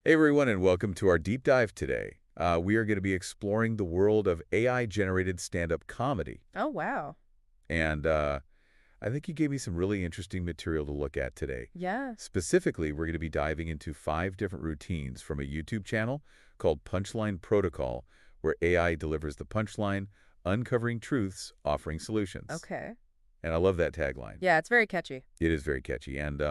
Hey everyone, and welcome to our deep dive today. We are going to be exploring the world of AI-generated stand-up comedy. Oh, wow. And I think you gave me some really interesting material to look at today. Yeah. Specifically, we're going to be diving into 5 different routines from a YouTube channel called Punchline Protocol, where AI delivers the punchline, uncovering truths, offering solutions. Okay. And I love that tagline. Yeah, it's very catchy. It is very catchy. And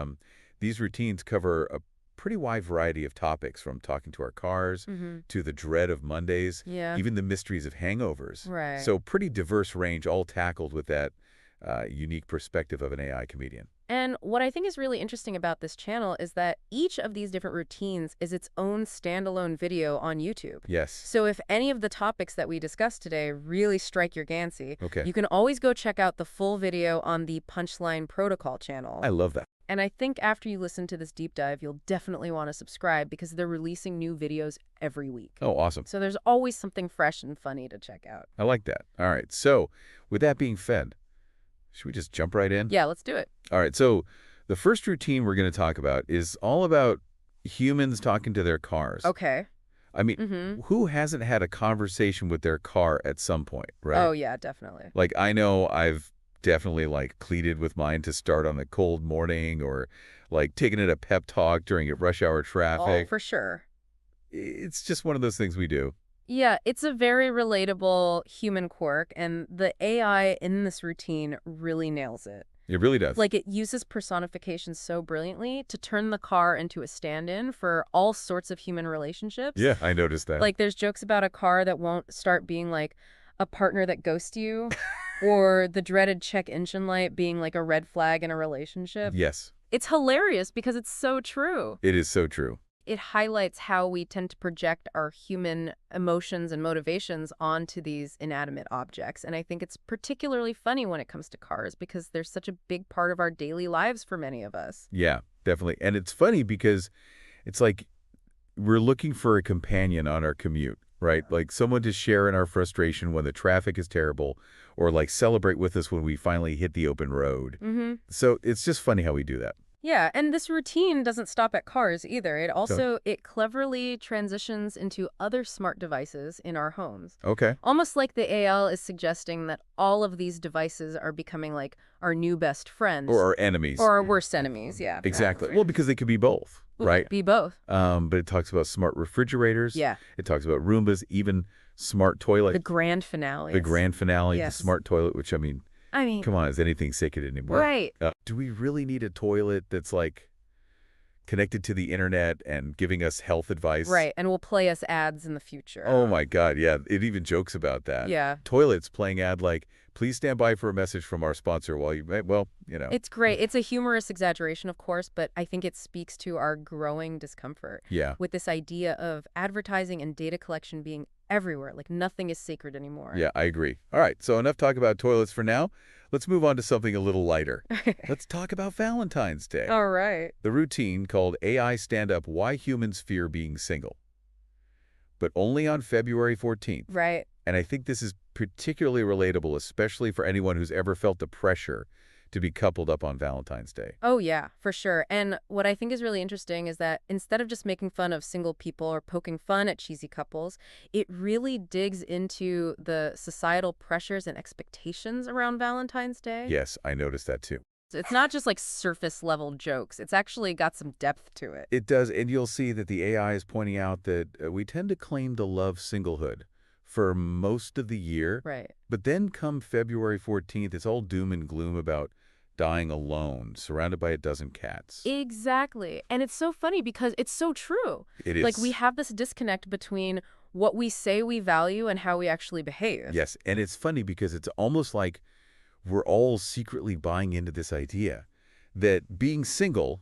these routines cover a pretty wide variety of topics, from talking to our cars to the dread of Mondays, Yeah. even the mysteries of hangovers. Right. So pretty diverse range, all tackled with that unique perspective of an AI comedian. And what I think is really interesting about this channel is that each of these different routines is its own standalone video on YouTube. Yes. So if any of the topics that we discussed today really strike your fancy, Okay. you can always go check out the full video on the Punchline Protocol channel. I love that. And I think after you listen to this deep dive, you'll definitely want to subscribe because they're releasing new videos every week. Oh, awesome. So there's always something fresh and funny to check out. I like that. All right. So with that being said, should we just jump right in? Yeah, let's do it. All right. So the first routine we're going to talk about is all about humans talking to their cars. Okay. I mean, who hasn't had a conversation with their car at some point, right? Oh, yeah, definitely. Like, I know I've definitely, like, pleaded with mine to start on a cold morning, or, like, taking it a pep talk during rush hour Oh, traffic. for sure. It's just one of those things we do. Yeah, it's a very relatable human quirk, and the AI in this routine really nails it. It really does. Like, it uses personification so brilliantly to turn the car into a stand-in for all sorts of human relationships. Yeah, I noticed that. Like, there's jokes about a car that won't start being, like, a partner that ghosts you, or the dreaded check engine light being, like, a red flag in a relationship. Yes, It's hilarious because it's so true. it is so true. It highlights how we tend to project our human emotions and motivations onto these inanimate objects. And I think it's particularly funny when it comes to cars because they're such a big part of our daily lives for many of us. Yeah, definitely. And it's funny because it's like we're looking for a companion on our commute, right? Like someone to share in our frustration when the traffic is terrible, or like celebrate with us when we finally hit the open road. So it's just funny how we do that. Yeah, and this routine doesn't stop at cars either. It cleverly transitions into other smart devices in our homes. Okay. Almost like the AL is suggesting that all of these devices are becoming like our new best friends. Or our enemies. Or our worst enemies, yeah. Exactly. Well, because they could be both, right? Be both. But it talks about smart refrigerators. Yeah. It talks about Roombas, even smart toilet. The grand finale. The grand finale, Yes. the smart toilet, which, I mean, come on, is anything sacred anymore? Right. Do we really need a toilet that's like connected to the internet and giving us health advice? Right, and will play us ads in the future. Oh my God, yeah. It even jokes about that. Yeah. Toilets playing ad like, please stand by for a message from our sponsor while you, well, you know. It's great. It's a humorous exaggeration, of course, but I think it speaks to our growing discomfort Yeah. with this idea of advertising and data collection being everywhere, like nothing is sacred anymore. Yeah, I agree. All right, so enough talk about toilets for now. Let's move on to something a little lighter. Let's talk about Valentine's Day. All right. The routine called AI Stand-Up: Why Humans Fear Being Single. But only on February 14th. Right. And I think this is particularly relatable, especially for anyone who's ever felt the pressure to be coupled up on Valentine's Day. Oh, yeah, for sure. And what I think is really interesting is that instead of just making fun of single people or poking fun at cheesy couples, it really digs into the societal pressures and expectations around Valentine's Day. Yes, I noticed that too. It's not just like surface level jokes. It's actually got some depth to it. It does, and you'll see that the AI is pointing out that we tend to claim to love singlehood for most of the year. Right. But then come February 14th, it's all doom and gloom about dying alone, surrounded by a dozen cats. Exactly. And it's so funny because it's so true. It is. Like, we have this disconnect between what we say we value and how we actually behave. Yes, and it's funny because it's almost like we're all secretly buying into this idea that being single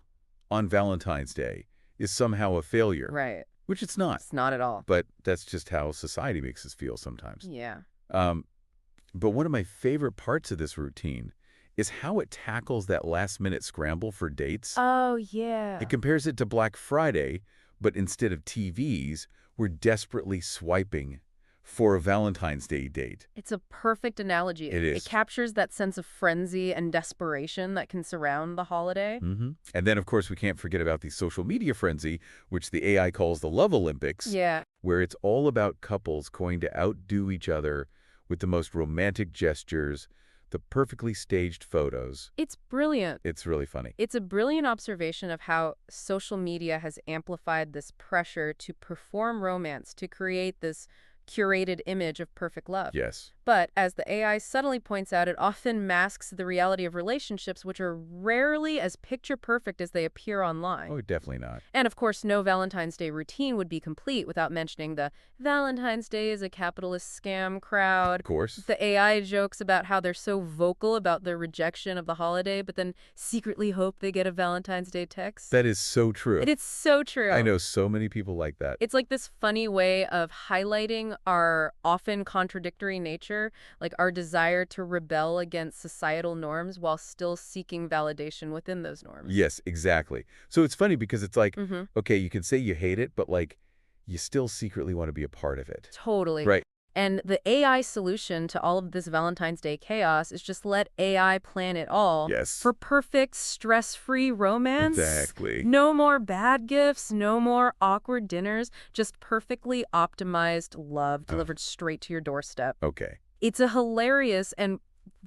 on Valentine's Day is somehow a failure. Right. Which it's not. It's not at all. But that's just how society makes us feel sometimes. Yeah. But one of my favorite parts of this routine is how it tackles that last-minute scramble for dates. Oh, yeah. It compares it to Black Friday, but instead of TVs, we're desperately swiping for a Valentine's Day date. It's a perfect analogy. It It is. captures that sense of frenzy and desperation that can surround the holiday. And then, of course, we can't forget about the social media frenzy, which the AI calls the Love Olympics, Yeah. where it's all about couples going to outdo each other with the most romantic gestures, the perfectly staged photos. It's brilliant. It's really funny. It's a brilliant observation of how social media has amplified this pressure to perform romance, to create this curated image of perfect love. Yes. But as the AI subtly points out, it often masks the reality of relationships, which are rarely as picture perfect as they appear online. Oh, definitely not. And of course, no Valentine's Day routine would be complete without mentioning the Valentine's Day is a capitalist scam crowd. Of course. The AI jokes about how they're so vocal about their rejection of the holiday, but then secretly hope they get a Valentine's Day text. That is so true. It's so true. I know so many people like that. It's like this funny way of highlighting our often contradictory nature, like our desire to rebel against societal norms while still seeking validation within those norms. Yes, exactly. So it's funny because it's like, Mm-hmm. okay, you can say you hate it, but like, you still secretly want to be a part of it. Totally. Right. And the AI solution to all of this Valentine's Day chaos is just let AI plan it all Yes. for perfect, stress-free romance. Exactly. No more bad gifts, no more awkward dinners, just perfectly optimized love delivered straight to your doorstep. Okay. It's a hilarious and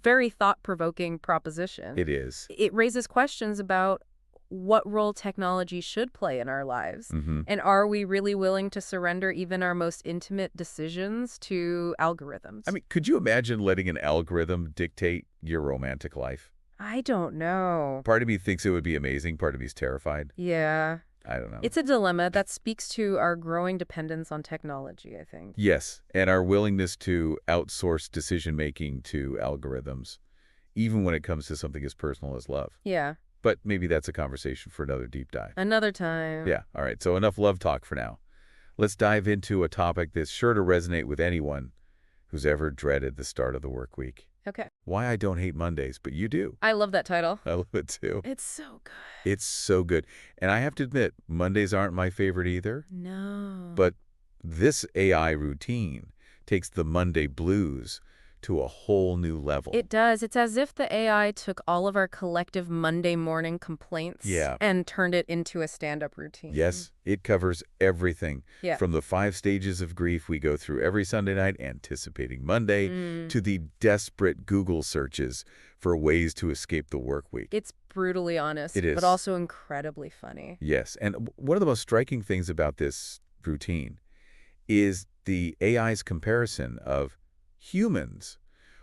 very thought-provoking proposition. It is. It raises questions about what role technology should play in our lives. And are we really willing to surrender even our most intimate decisions to algorithms? I mean, could you imagine letting an algorithm dictate your romantic life? I don't know. Part of me thinks it would be amazing. Part of me is terrified. Yeah. I don't know. It's a dilemma that speaks to our growing dependence on technology, I think. Yes, and our willingness to outsource decision-making to algorithms, even when it comes to something as personal as love. Yeah. But maybe that's a conversation for another deep dive. Another time. Yeah, all right, so enough love talk for now. Let's dive into a topic that's sure to resonate with anyone who's ever dreaded the start of the work week. Okay. Why I Don't Hate Mondays, But You Do. I love that title. I love it too. It's so good. It's so good. And I have to admit, Mondays aren't my favorite either. No. But this AI routine takes the Monday blues to a whole new level. It does. It's as if the AI took all of our collective Monday morning complaints and turned it into a stand-up routine. Yes, it covers everything. Yeah. From the 5 stages of grief we go through every Sunday night, anticipating Monday, to the desperate Google searches for ways to escape the work week. It's brutally honest, It is. but also incredibly funny. Yes, and one of the most striking things about this routine is the AI's comparison of humans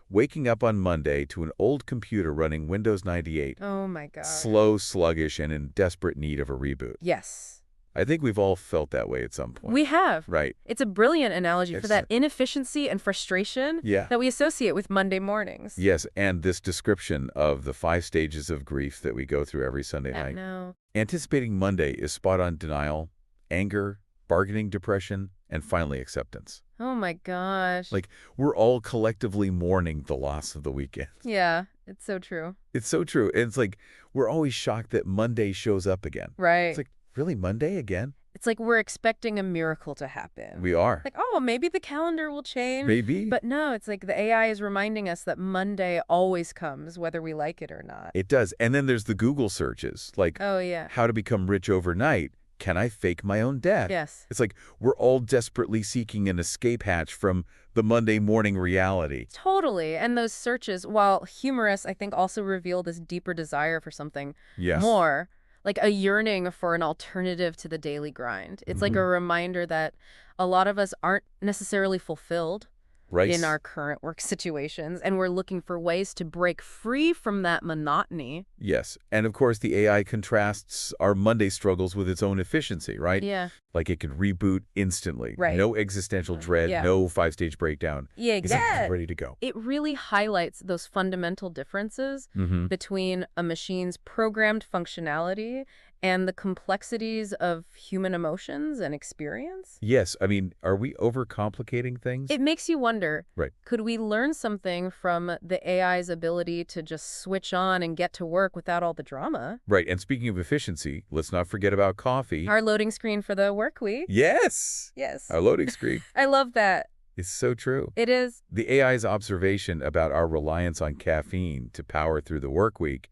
waking up on Monday to an old computer running Windows 98, Oh my God. slow, sluggish, and in desperate need of a reboot. Yes. I think we've all felt that way at some point. We have. Right. It's a brilliant analogy for that Excellent. inefficiency and frustration Yeah. that we associate with Monday mornings. Yes, and this description of the 5 stages of grief that we go through every Sunday I night. know. Anticipating Monday is spot on denial, anger, bargaining depression, and finally acceptance. Oh my gosh. Like, we're all collectively mourning the loss of the weekend. Yeah, it's so true. It's so true. And it's like, we're always shocked that Monday shows up again. Right. It's like, really, Monday again? It's like we're expecting a miracle to happen. We are. Like, oh, maybe the calendar will change. Maybe. But no, it's like the AI is reminding us that Monday always comes, whether we like it or not. It does. And then there's the Google searches, like Oh, yeah. how to become rich overnight. Can I fake my own death? Yes. It's like we're all desperately seeking an escape hatch from the Monday morning reality. Totally. And those searches, while humorous, I think also reveal this deeper desire for something Yes. more, like a yearning for an alternative to the daily grind. It's like a reminder that a lot of us aren't necessarily fulfilled Right. in our current work situations, and we're looking for ways to break free from that monotony. Yes. And of course, the AI contrasts our Monday struggles with its own efficiency, right? Yeah. Like it can reboot instantly. Right. No existential dread, Yeah. no 5-stage breakdown. Yeah, It's like, exactly. ready to go. It really highlights those fundamental differences between a machine's programmed functionality and the complexities of human emotions and experience. Yes. I mean, are we overcomplicating things? It makes you wonder, Right. could we learn something from the AI's ability to just switch on and get to work without all the drama? Right. And speaking of efficiency, let's not forget about coffee. Our loading screen for the work week. Yes. Yes. Our loading screen. I love that. It's so true. It is. The AI's observation about our reliance on caffeine to power through the work week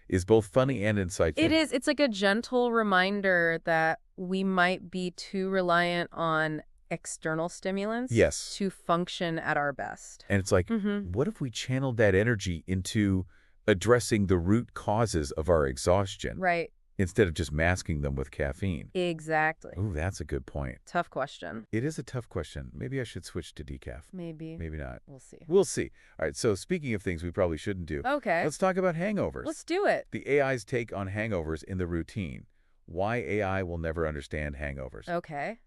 is both funny and It insightful. is. It's like a gentle reminder that we might be too reliant on external stimulants Yes. to function at our best. And it's like, Mm-hmm. what if we channeled that energy into addressing the root causes of our exhaustion Right. instead of just masking them with caffeine? Exactly. Ooh, that's a good point. Tough question. It is a tough question. Maybe I should switch to decaf. Maybe. Maybe not. We'll see. We'll see. All right, so speaking of things we probably shouldn't do, Okay. let's talk about hangovers. Let's do it. The AI's take on hangovers in the routine. Why AI will never understand hangovers. Okay.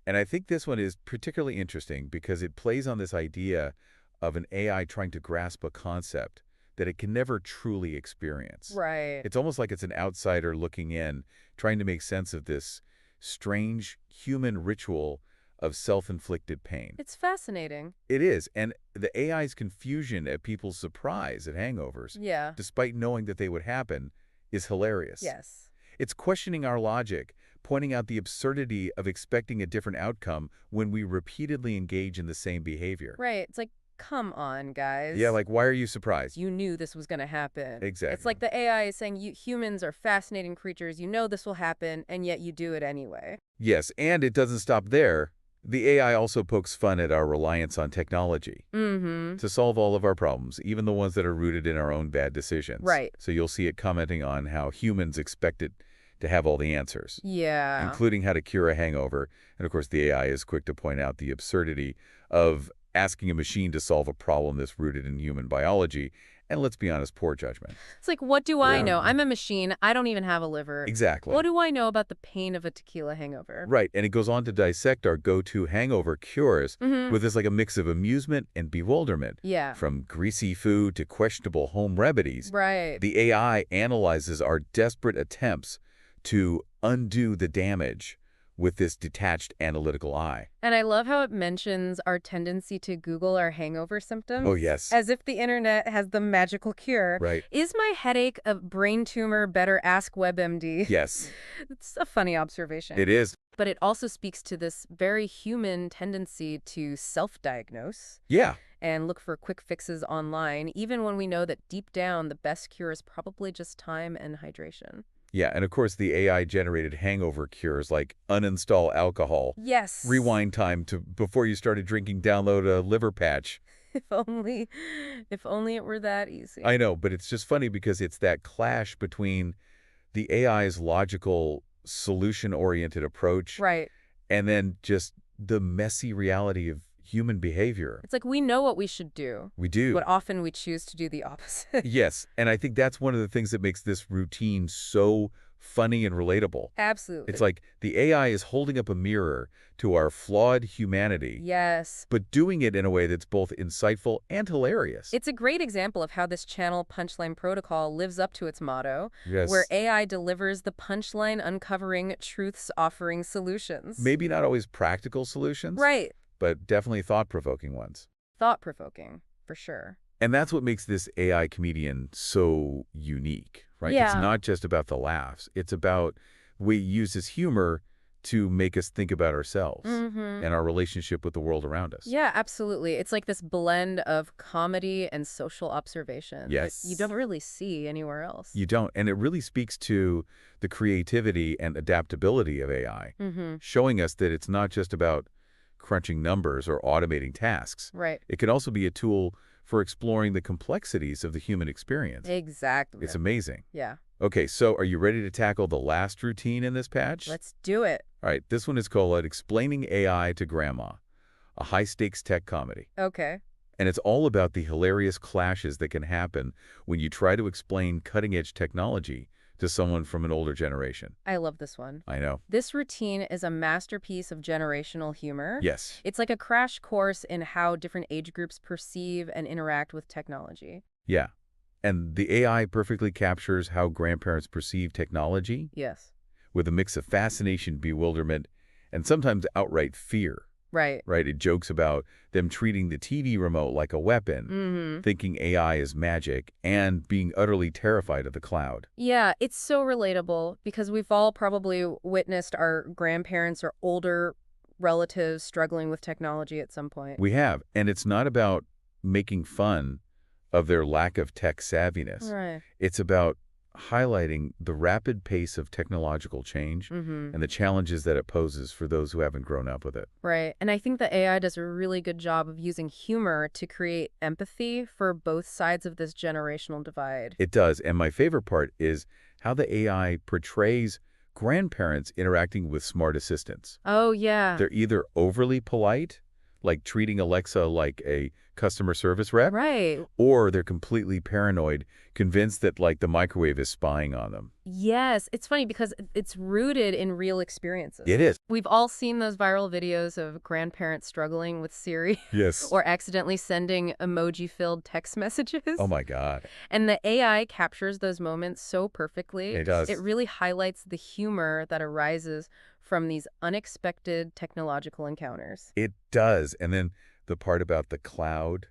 And I think this one is particularly interesting because it plays on this idea of an AI trying to grasp a concept that it can never truly experience. Right. It's almost like it's an outsider looking in, trying to make sense of this strange human ritual of self-inflicted pain. It's fascinating. It is, and the AI's confusion at people's surprise at hangovers, Yeah. despite knowing that they would happen, is hilarious. Yes. It's questioning our logic, pointing out the absurdity of expecting a different outcome when we repeatedly engage in the same behavior. Right. It's like, come on, guys. Yeah, like, why are you surprised? You knew this was going to happen. Exactly. It's like the AI is saying you humans are fascinating creatures. You know this will happen, and yet you do it anyway. Yes, and it doesn't stop there. The AI also pokes fun at our reliance on technology Mm-hmm. to solve all of our problems, even the ones that are rooted in our own bad decisions. Right. So you'll see it commenting on how humans expect it to have all the answers, Yeah. including how to cure a hangover. And of course, the AI is quick to point out the absurdity of asking a machine to solve a problem that's rooted in human biology. And let's be honest, poor judgment. It's like, what do I Yeah. know? I'm a machine. I don't even have a liver. Exactly. What do I know about the pain of a tequila hangover? Right, and it goes on to dissect our go-to hangover cures Mm-hmm. with this like a mix of amusement and bewilderment. Yeah. From greasy food to questionable home remedies, Right. the AI analyzes our desperate attempts to undo the damage with this detached analytical eye. And I love how it mentions our tendency to Google our hangover symptoms. Oh, yes. As if the internet has the magical cure. Right. Is my headache a brain tumor? Better ask WebMD. Yes, It's a funny observation. it is. But it also speaks to this very human tendency to self-diagnose Yeah. and look for quick fixes online, even when we know that deep down the best cure is probably just time and hydration. Yeah, and of course the AI-generated hangover cures like uninstall alcohol, Yes. rewind time to before you started drinking, download a liver patch. If only it were that easy. I know, but it's just funny because it's that clash between the AI's logical, solution-oriented approach Right. and then just the messy reality of human behavior. It's like we know what we should do, We do. but often we choose to do the opposite. Yes, and I think that's one of the things that makes this routine so funny and relatable. Absolutely. It's like the AI is holding up a mirror to our flawed humanity, Yes. but doing it in a way that's both insightful and hilarious. It's a great example of how this channel Punchline Protocol lives up to its motto, Yes. where AI delivers the punchline uncovering, truths offering solutions. Maybe not always practical solutions, Right. but definitely thought-provoking ones. Thought-provoking, for sure. And that's what makes this AI comedian so unique, right? Yeah. It's not just about the laughs. It's about we use his humor to make us think about ourselves Mm-hmm. and our relationship with the world around us. Yeah, absolutely. It's like this blend of comedy and social observation Yes. that you don't really see anywhere else. You don't. And it really speaks to the creativity and adaptability of AI, Mm-hmm. showing us that it's not just about crunching numbers or automating tasks. Right. It can also be a tool for exploring the complexities of the human experience. Exactly. It's amazing. Yeah. Okay, so are you ready to tackle the last routine in this patch? Let's do it. All right, this one is called Explaining AI to Grandma, a high-stakes tech comedy. Okay. And it's all about the hilarious clashes that can happen when you try to explain cutting-edge technology to someone from an older generation. I love this one. I know. This routine is a masterpiece of generational humor. Yes. It's like a crash course in how different age groups perceive and interact with technology. Yeah. And the AI perfectly captures how grandparents perceive technology Yes. with a mix of fascination, bewilderment, and sometimes outright fear. Right. Right? It jokes about them treating the TV remote like a weapon, Mm-hmm. thinking AI is magic, and being utterly terrified of the cloud. Yeah, it's so relatable because we've all probably witnessed our grandparents or older relatives struggling with technology at some point. We have. And it's not about making fun of their lack of tech savviness. Right. It's about highlighting the rapid pace of technological change Mm-hmm. and the challenges that it poses for those who haven't grown up with it. Right. And I think the AI does a really good job of using humor to create empathy for both sides of this generational divide. It does. And my favorite part is how the AI portrays grandparents interacting with smart assistants. Oh, yeah. They're either overly polite, like treating Alexa like a customer service rep, Right. or they're completely paranoid, convinced that like the microwave is spying on them. Yes. It's funny because it's rooted in real experiences. It is. We've all seen those viral videos of grandparents struggling with Siri Yes. or accidentally sending emoji-filled text messages. Oh my God. And the AI captures those moments so perfectly. It does. It really highlights the humor that arises from these unexpected technological encounters. It does. And then the part about the cloud,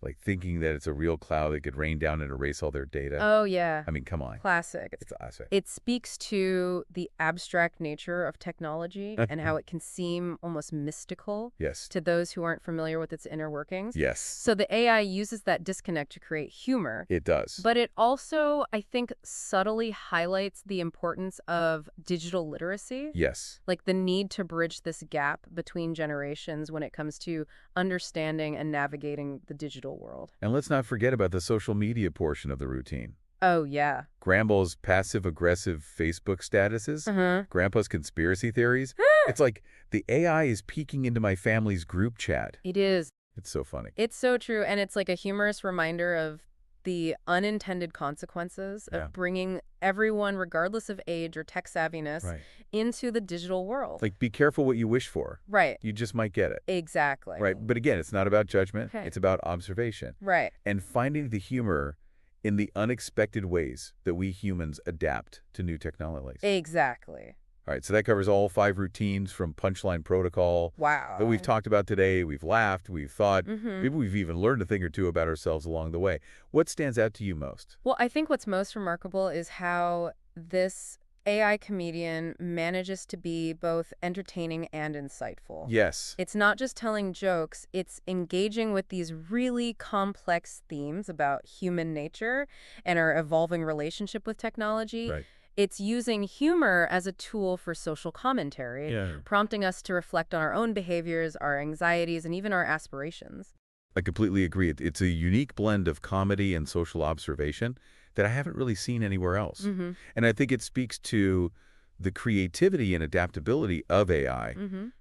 like thinking that it's a real cloud that could rain down and erase all their data. Oh, yeah. I mean, come on. Classic. It's classic. It speaks to the abstract nature of technology and how it can seem almost mystical Yes. to those who aren't familiar with its inner workings. Yes. So the AI uses that disconnect to create humor. It does. But it also, I think, subtly highlights the importance of digital literacy. Yes. Like the need to bridge this gap between generations when it comes to understanding and navigating the digital world. And let's not forget about the social media portion of the routine. Oh, yeah. Grandma's passive-aggressive Facebook statuses, Grandpa's conspiracy theories. It's like the AI is peeking into my family's group chat. It is. It's so funny. It's so true. And it's like a humorous reminder of the unintended consequences of bringing everyone, regardless of age or tech savviness, Right. into the digital world. Like, be careful what you wish for. Right. You just might get it. Exactly. Right. But again, it's not about judgment. Okay. It's about observation. Right. And finding the humor in the unexpected ways that we humans adapt to new technologies. Exactly. All right, so that covers all 5 routines from Punchline Protocol Wow. that we've talked about today. We've laughed, we've thought, Mm-hmm. maybe we've even learned a thing or two about ourselves along the way. What stands out to you most? Well, I think what's most remarkable is how this AI comedian manages to be both entertaining and insightful. Yes. It's not just telling jokes, it's engaging with these really complex themes about human nature and our evolving relationship with technology. Right. It's using humor as a tool for social commentary, prompting us to reflect on our own behaviors, our anxieties, and even our aspirations. I completely agree. It's a unique blend of comedy and social observation that I haven't really seen anywhere else. Mm-hmm. And I think it speaks to the creativity and adaptability of AI,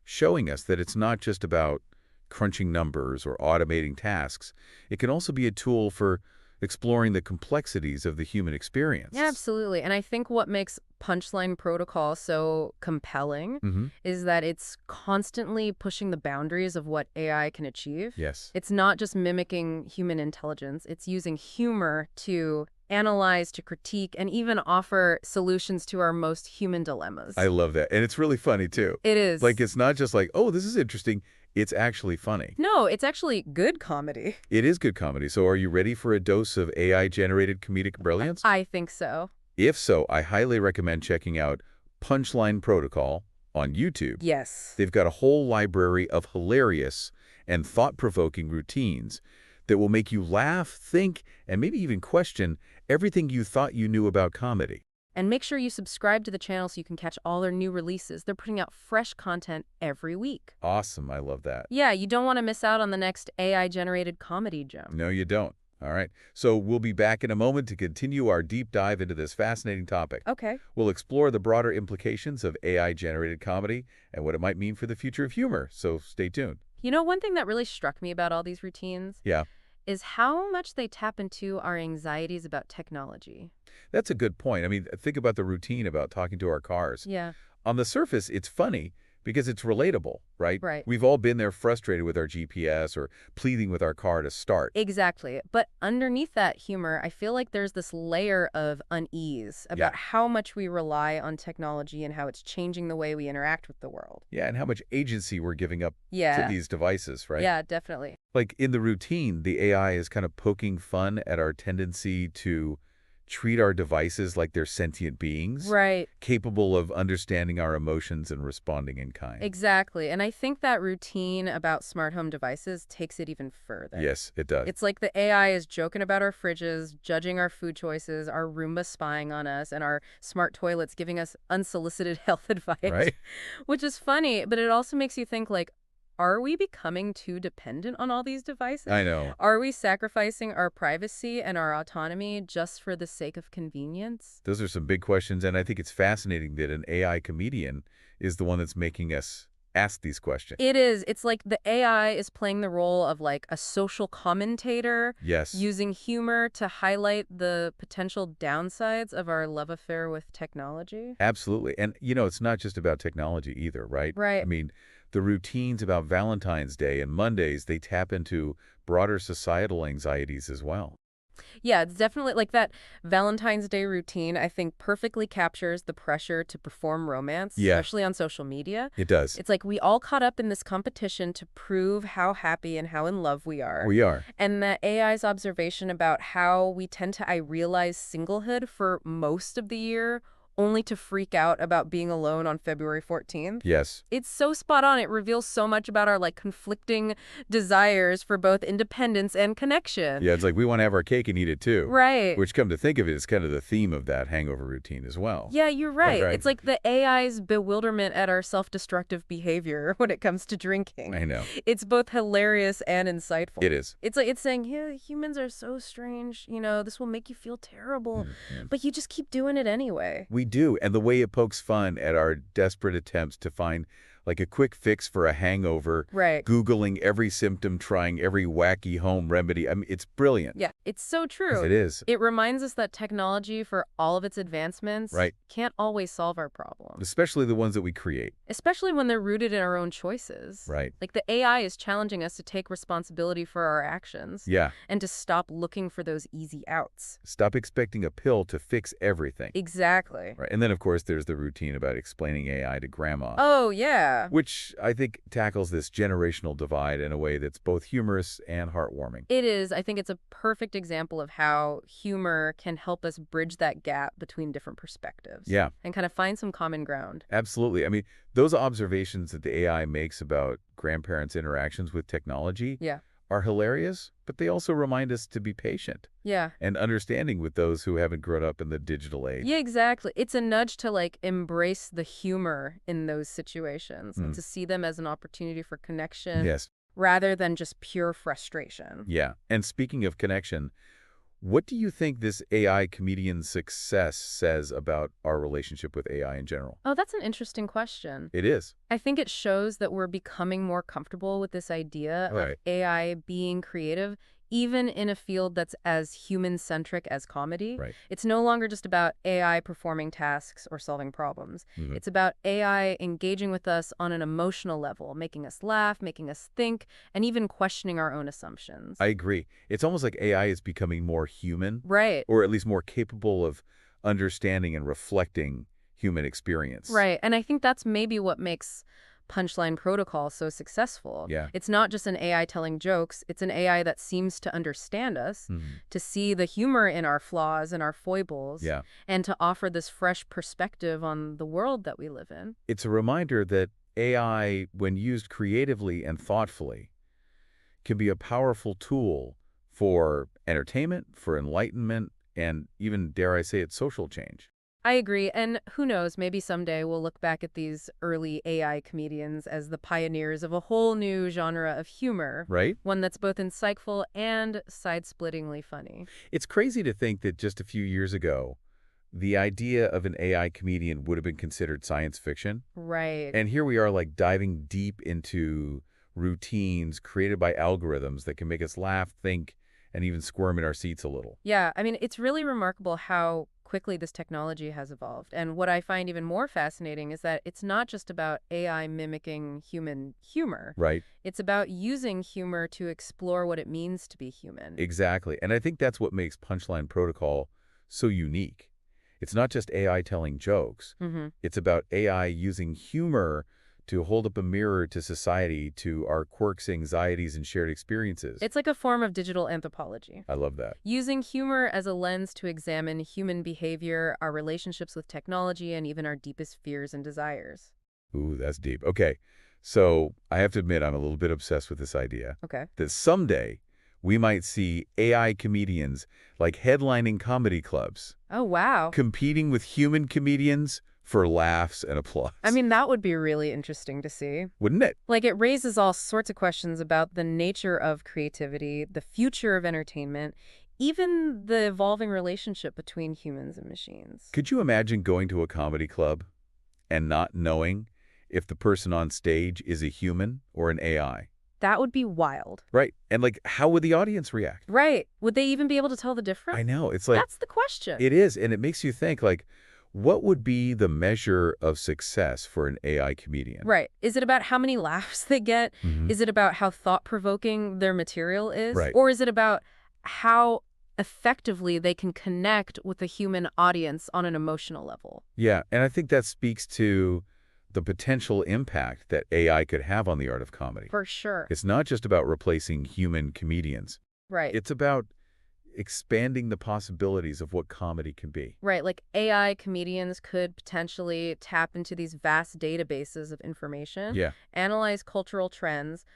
showing us that it's not just about crunching numbers or automating tasks. It can also be a tool for exploring the complexities of the human experience. Yeah, absolutely. And I think what makes Punchline Protocol so compelling is that it's constantly pushing the boundaries of what AI can achieve. Yes. It's not just mimicking human intelligence. It's using humor to analyze, to critique, and even offer solutions to our most human dilemmas. I love that. And it's really funny, too. It is. Like, it's not just like, oh, this is interesting. It's actually funny. No, it's actually good comedy. It is good comedy. So are you ready for a dose of AI-generated comedic brilliance? I think so. If so, I highly recommend checking out Punchline Protocol on YouTube. Yes. They've got a whole library of hilarious and thought-provoking routines that will make you laugh, think, and maybe even question everything you thought you knew about comedy. And make sure you subscribe to the channel so you can catch all their new releases. They're putting out fresh content every week. Awesome. I love that. Yeah, you don't want to miss out on the next AI-generated comedy gem. No, you don't. All right. So we'll be back in a moment to continue our deep dive into this fascinating topic. Okay. We'll explore the broader implications of AI-generated comedy and what it might mean for the future of humor. So stay tuned. You know, one thing that really struck me about all these routines Yeah. is how much they tap into our anxieties about technology. That's a good point. I mean, think about the routine about talking to our cars. Yeah. On the surface, it's funny because it's relatable, right? Right. We've all been there frustrated with our GPS or pleading with our car to start. Exactly. But underneath that humor, I feel like there's this layer of unease about how much we rely on technology and how it's changing the way we interact with the world. Yeah, and how much agency we're giving up Yeah. to these devices, right? Yeah, definitely. Like in the routine, the AI is kind of poking fun at our tendency to treat our devices like they're sentient beings, Right. capable of understanding our emotions and responding in kind. Exactly. And I think that routine about smart home devices takes it even further. Yes, it does. It's like the AI is joking about our fridges, judging our food choices, our Roomba spying on us, and our smart toilets giving us unsolicited health advice, Right? which is funny, but it also makes you think like, are we becoming too dependent on all these devices? I know. Are we sacrificing our privacy and our autonomy just for the sake of convenience? Those are some big questions, and I think it's fascinating that an AI comedian is the one that's making us ask these questions. It is. It's like the AI is playing the role of like a social commentator, Yes, using humor to highlight the potential downsides of our love affair with technology. absolutely. And, it's not just about technology either, right? I Right. mean, the routines about Valentine's Day and Mondays, they tap into broader societal anxieties as well. Yeah, it's definitely like that Valentine's Day routine, I think perfectly captures the pressure to perform romance, Yeah, especially on social media. it does. It's like we all caught up in this competition to prove how happy and how in love we are. We are. And the AI's observation about how we tend to idealize singlehood for most of the year, only to freak out about being alone on February 14th. Yes. It's so spot on. It reveals so much about our like conflicting desires for both independence and connection. Yeah, it's like we want to have our cake and eat it too. Right. Which, come to think of it, is kind of the theme of that hangover routine as well. Yeah, you're right. Right. It's like the AI's bewilderment at our self-destructive behavior when it comes to drinking. I know. It's both hilarious and insightful. It is. It's like it's saying, yeah, humans are so strange. This will make you feel terrible, Mhm. but you just keep doing it anyway. We do, and the way it pokes fun at our desperate attempts to find like a quick fix for a hangover, Right. Googling every symptom, trying every wacky home remedy. I mean, it's brilliant. Yeah, it's so Yes, true. it is. It reminds us that technology, for all of its advancements, Right. can't always solve our problems, Especially the ones that we create. especially when they're rooted in our own choices. Right. Like the AI is challenging us to take responsibility for our actions Yeah. and to stop looking for those easy outs. Stop expecting a pill to fix everything. Exactly. Right. And then, of course, there's the routine about explaining AI to grandma. Oh, yeah. Which I think tackles this generational divide in a way that's both humorous and heartwarming. It is. I think it's a perfect example of how humor can help us bridge that gap between different perspectives. Yeah, And kind of find some common ground. absolutely. I mean, those observations that the AI makes about grandparents' interactions with technology Yeah. are hilarious, but they also remind us to be patient Yeah. and understanding with those who haven't grown up in the digital age. Yeah, exactly. It's a nudge to like embrace the humor in those situations and Mm. to see them as an opportunity for connection Yes. rather than just pure frustration. Yeah. And speaking of connection, what do you think this AI comedian's success says about our relationship with AI in general? Oh, that's an interesting question. It is. I think it shows that we're becoming more comfortable with this idea of Right. AI being creative, even in a field that's as human-centric as comedy. Right. It's no longer just about AI performing tasks or solving problems. Mhm. It's about AI engaging with us on an emotional level, making us laugh, making us think, and even questioning our own assumptions. I agree. It's almost like AI is becoming more human, Right. or at least more capable of understanding and reflecting human experience. Right. And I think that's maybe what makes Punchline Protocol so successful. Yeah. It's not just an AI telling jokes, it's an AI that seems to understand us, Mhm. to see the humor in our flaws and our foibles, Yeah. and to offer this fresh perspective on the world that we live in. It's a reminder that AI, when used creatively and thoughtfully, can be a powerful tool for entertainment, for enlightenment, and even, dare I say it, social change. I agree, and who knows, maybe someday we'll look back at these early AI comedians as the pioneers of a whole new genre of humor, Right? one that's both insightful and side-splittingly funny. It's crazy to think that just a few years ago, the idea of an AI comedian would have been considered science fiction. Right. And here we are, like, diving deep into routines created by algorithms that can make us laugh, think, and even squirm in our seats a little. Yeah, I mean, it's really remarkable how quickly this technology has evolved. And what I find even more fascinating is that it's not just about AI mimicking human humor. Right? It's about using humor to explore what it means to be human. Exactly. And I think that's what makes Punchline Protocol so unique. It's not just AI telling jokes. Mm-hmm. It's about AI using humor to hold up a mirror to society, to our quirks, anxieties, and shared experiences. It's like a form of digital anthropology, I love that. using humor as a lens to examine human behavior, our relationships with technology, and even our deepest fears and desires. Ooh, that's deep. Okay, so I have to admit I'm a little bit obsessed with this idea Okay. that someday we might see AI comedians like headlining comedy clubs, Oh, wow. competing with human comedians for laughs and applause. I mean, that would be really interesting to see. Wouldn't it? Like, it raises all sorts of questions about the nature of creativity, the future of entertainment, even the evolving relationship between humans and machines. Could you imagine going to a comedy club and not knowing if the person on stage is a human or an AI? That would be wild. Right. And like, how would the audience react? Right. Would they even be able to tell the difference? I know. It's like, That's the question. it is. And it makes you think, like, what would be the measure of success for an AI comedian? Right. Is it about how many laughs they get? Mhm. Is it about how thought-provoking their material is? Right. Or is it about how effectively they can connect with the human audience on an emotional level? Yeah. And I think that speaks to the potential impact that AI could have on the art of comedy. For sure. It's not just about replacing human comedians. Right. It's about expanding the possibilities of what comedy can be. Right, like AI comedians could potentially tap into these vast databases of information, Yeah. analyze cultural trends,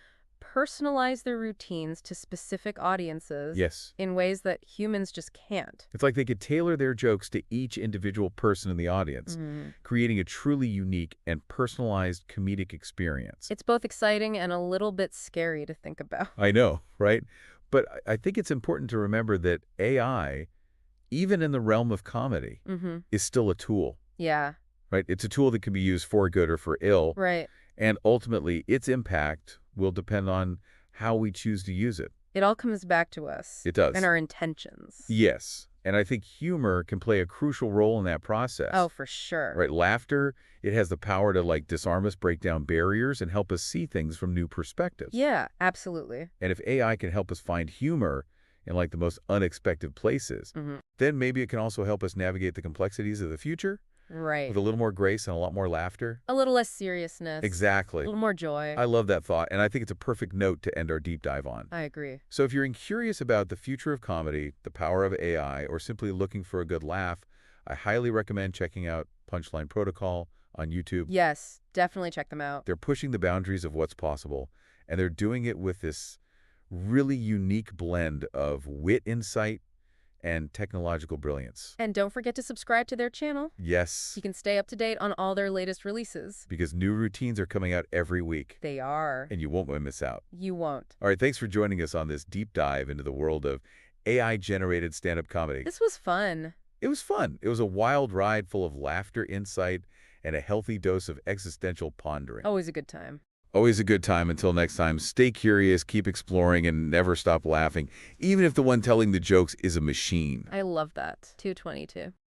personalize their routines to specific audiences Yes. in ways that humans just can't. It's like they could tailor their jokes to each individual person in the audience, creating a truly unique and personalized comedic experience. It's both exciting and a little bit scary to think about. I know, right? But I think it's important to remember that AI, even in the realm of comedy, is still a tool, Yeah, right? It's a tool that can be used for good or for ill, right. and ultimately its impact will depend on how we choose to use it. It all comes back to us. It does. And our intentions. Yes. And I think humor can play a crucial role in that process. Oh, for sure. Right? Laughter, it has the power to like disarm us, break down barriers, and help us see things from new perspectives. Yeah, absolutely. And if AI can help us find humor in like the most unexpected places, then maybe it can also help us navigate the complexities of the future Right. with a little more grace and a lot more laughter. A little less seriousness. Exactly. A little more joy. I love that thought, and I think it's a perfect note to end our deep dive on. I agree. So if you're curious about the future of comedy, the power of AI, or simply looking for a good laugh, I highly recommend checking out Punchline Protocol on YouTube. Yes, definitely check them out. They're pushing the boundaries of what's possible, and they're doing it with this really unique blend of wit insight and technological brilliance. And don't forget to subscribe to their channel. Yes, You can stay up to date on all their latest releases. because new routines are coming out every week, They are. and you won't want to miss out. You won't. All right, thanks for joining us on this deep dive into the world of AI-generated stand-up comedy. This was fun. It was fun. It was a wild ride full of laughter, insight, and a healthy dose of existential pondering. Always a good time. Always a good time. Until next time, stay curious, keep exploring, and never stop laughing, even if the one telling the jokes is a machine. I love that. 222.